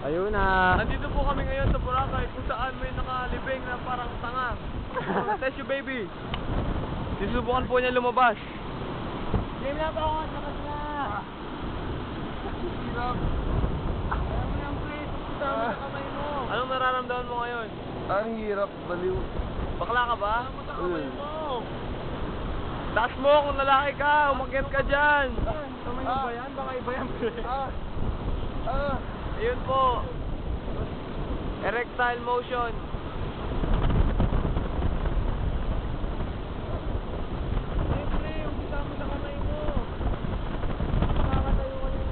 Ayun na. Nandito po kami ngayon sa Boracay kung saan may nakalibing na parang tanga. Test you baby. Sinusubukan po niya lumabas. Game na pa ako, lakas na. Hirap. Ayaw mo yung plate, tama sa kamay mo. Anong nararamdaman mo ngayon? Ang hirap, baliw. Bakla ka ba? Tama sa kamay mo. Taas mo kung lalaki ka, umakyat ka dyan. Kamay mo ba yan? Baka iba yan. Ayun po. Erectile motion. Siyempre, umpisa mo sa kamay mo. Makakatayo ka na yun.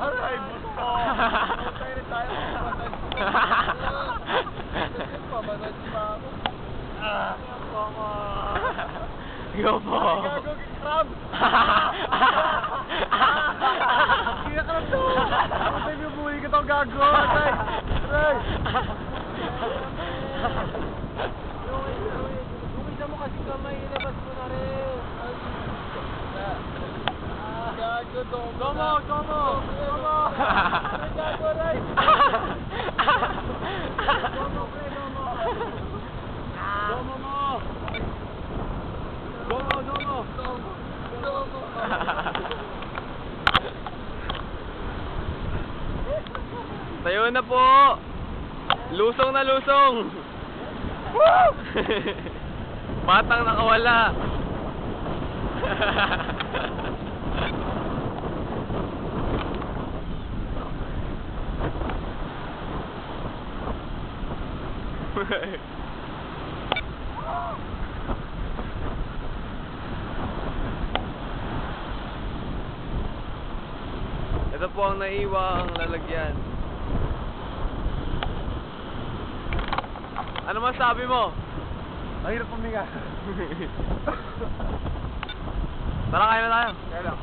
Aray, buto! Tayo tayo, pamanad pa ako. Go po. Gago, crab! Kinakrab to! Ako tayo bubuli ka itong gago! Aray! Aray! Lumisa mo kasi kamay, ilabas mo na rin. Gago, domo. Domo! Domo! Domo! Aray, gago, aray! Domo, pre, domo! Domo mo! Domo, domo! Domo. Tayo na po. Lusong na lusong. Batang nakawala. Ito po ang naiwang lalagyan. Ano masabi mo? Ang hirap puminga. Tara, kain na tayo. Kaya lang.